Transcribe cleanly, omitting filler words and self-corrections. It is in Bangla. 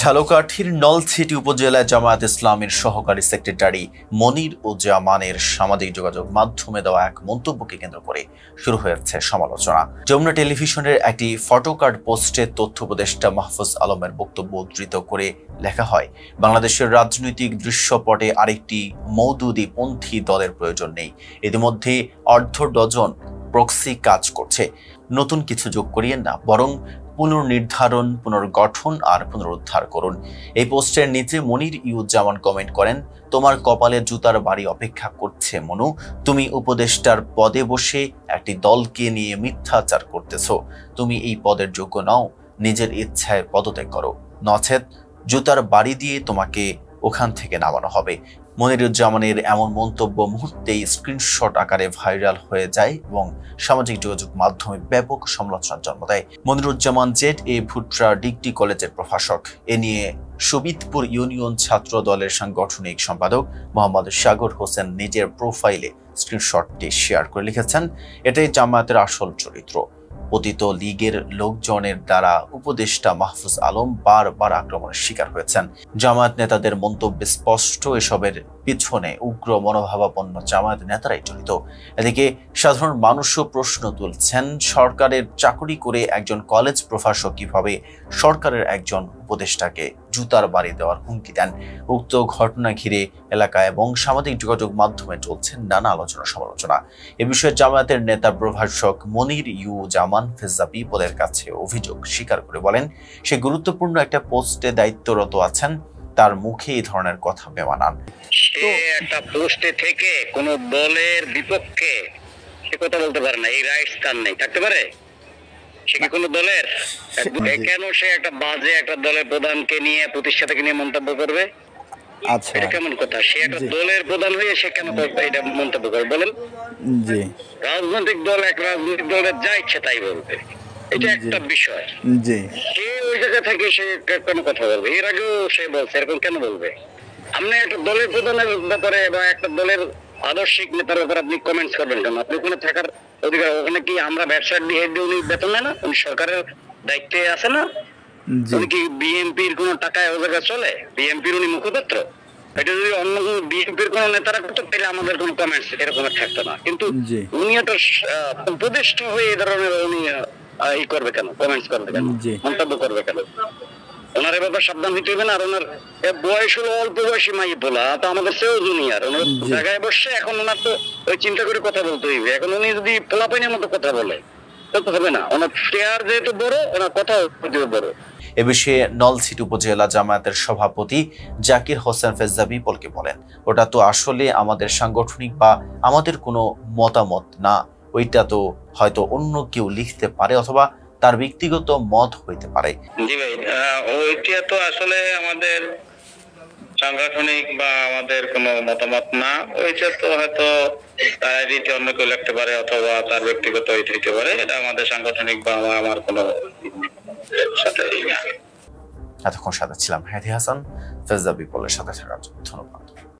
ঝালকাঠির নলছিটি উপজেলায় জামায়াত ইসলামীর সহকারী সেক্রেটারি মনিরুজ্জামানের সামাজিক যোগাযোগ মাধ্যমে দেওয়া এক মন্তব্যকে কেন্দ্র করে শুরু হয়েছে সমালোচনা। যমুনা টেলিভিশনের একটি ফটোকার্ড পোস্টে তথ্য উপদেষ্টা মাহফুজ আলমের বক্তব্য উদ্ধৃত করে লেখা হয়, বাংলাদেশের রাজনৈতিক দৃশ্যপটে আরেকটি মওদুদিপন্থী দলের প্রয়োজন নেই। ইতিমধ্যে অর্ধ ডজন প্রক্সি কাজ করছে। নতুন কিছু যোগ করিয়েন না, বরং পুনর্নির্ধারণ, পুনর্গঠন আর পুনরুদ্ধার করুন। এই পোস্টের নিচে মনিরুজ্জামান কমেন্ট করেন, তোমার কপালে জুতার বাড়ি অপেক্ষা করছে মনু। তুমি উপদেষ্টার পদে বসে একটি দলকে নিয়ে মিথ্যাচার করতেছ। তুমি এই পদের যোগ্য নও। নিজের ইচ্ছায় পদত্যাগ করো, নচেত জুতার বাড়ি দিয়ে তোমাকে ওখান থেকে নামানো হবে। মনিরুজ্জামানের এমন মন্তব্য মুহূর্তেই স্ক্রিনশট আকারে ভাইরাল হয়ে যায় এবং সামাজিক যোগাযোগ মাধ্যমে ব্যাপক সমালোচনার জন্ম দেয়। মনিরুজ্জামান ZA ভুট্টা ডিগ্রি কলেজের প্রভাষক। এ নিয়ে সুবিদপুর ইউনিয়ন ছাত্র দলের সাংগঠনিক সম্পাদক মোহাম্মদ সাগর হোসেন নিজের প্রোফাইলে স্ক্রিনশটটি শেয়ার করে লিখেছেন, এটাই জামায়াতের আসল চরিত্র। পতিত লীগের লোকজনের দ্বারা উপদেষ্টা মাহফুজ আলম বারবার আক্রমণের শিকার হয়েছেন। জামায়াত নেতাদের মন্তব্যে স্পষ্ট, এসবের পিছনে উগ্র মনোভাবাপন্ন জামায়াত নেতারাই জড়িত। এদিকে সাধারণ মানুষও প্রশ্ন তুলছেন, সরকারের চাকরি করে একজন কলেজ প্রভাষক কিভাবে সরকারের একজন উপদেষ্টাকে জুতার বাড়ি দেওয়ার হুমকি দেন? উক্ত ঘটনা ঘিরে এলাকা এবং সামাজিক যোগাযোগ মাধ্যমে চলছে নানা আলোচনা সমালোচনা। এ বিষয়ে জামায়াতের নেতা প্রভাষক মনিরুজ্জামান ফেজা পিপলের কাছে অভিযোগ স্বীকার করে বলেন, সে গুরুত্বপূর্ণ একটা পোস্টে দায়িত্বরত আছেন, তার মুখে এই ধরনের কথা বেমানান। সে একটা পোস্টে থেকে কোন দলের বিপক্ষে সে কথা বলতে পারে না, এই রাইটস তার নেই। থাকতে পারে সে কি কোনো দলের? কেন সে একটা বাজে একটা দলের প্রধানকে নিয়ে, প্রতিষ্ঠাতাকে নিয়ে মন্তব্য করবে? আচ্ছা, এটা কেমন কথা? সে একটা দলের প্রধান হয়ে সে কেন এটা মন্তব্য করবে বলেন? জি, রাজনৈতিক দল এক রাজনৈতিক দলের যা ইচ্ছে তাই বলবে, এটা একটা বিষয়। জি, সে ওই জায়গা থেকে সে কেন কথা বলবে? এর আগেও সে বলছে, এরকম কেন বলবে? আপনি একটা দলের প্রধানের ব্যাপারে বা একটা দলের আদর্শিক নেতার ব্যাপারে আপনি কমেন্টস করবেন কেন? আপনি ওখানে থাকার অধিকার, ওখানে কি আমরা ব্যবসার দিয়ে উনি বেতন নেয় না? উনি সরকারের দায়িত্বে আছে না? উনি কি বিএনপির কোন টাকায় ও জায়গায় চলে? বিএনপির উনি মুখপাত্র। এটা যদি অন্য কোন বিএনপির কোন নেতারা করতো তাহলে আমাদের কোন কমেন্টস এরকম থাকতো না। কিন্তু উনি একটা উপদেষ্টা হয়ে এই ধরনের উনি ই করবে কেন? কমেন্টস করবে কেন? মন্তব্য করবে কেন? ওনার ব্যাপার সাবধান হইতে হবে না। আর ওনার বয়স হলো অল্প বয়সী মাই বলা, তো আমাদের সেও জুনিয়র। ওনার জায়গায় বসে এখন ওনার তো ওই চিন্তা করে কথা বলতে হইবে। এখন উনি যদি পোলাপাইনের মতো কথা বলে তো হবে না। ওনার চেয়ার যেহেতু বড়, ওনার কথা বড়। এ বিষয়ে নলছিটি উপজেলা জামায়াতের সভাপতি জাকির হোসেন ফেজা পিপলকে বলেন, ওটা তো আসলে আমাদের সাংগঠনিক বা আমাদের কোনো মতামত না, ওইটা তো হয়তো অন্য কেউ লিখতে পারে অথবা তার ব্যক্তিগত মত হইতে পারে। জি ভাই, ওইটা তো আসলে আমাদের সাংগঠনিক বা আমাদের কোনো মতামত না। ওইটা তো হয়তো তার আইডিতে অন্য কেউ লিখতে পারে অথবা তার ব্যক্তিগত হইতে পারে। এটা আমাদের সাংগঠনিক বা আমার কোনো সাথে। এতক্ষণ সাথে ছিলাম হাদি হাসান। ফেজা পিপলের সাথে থাকার জন্য ধন্যবাদ।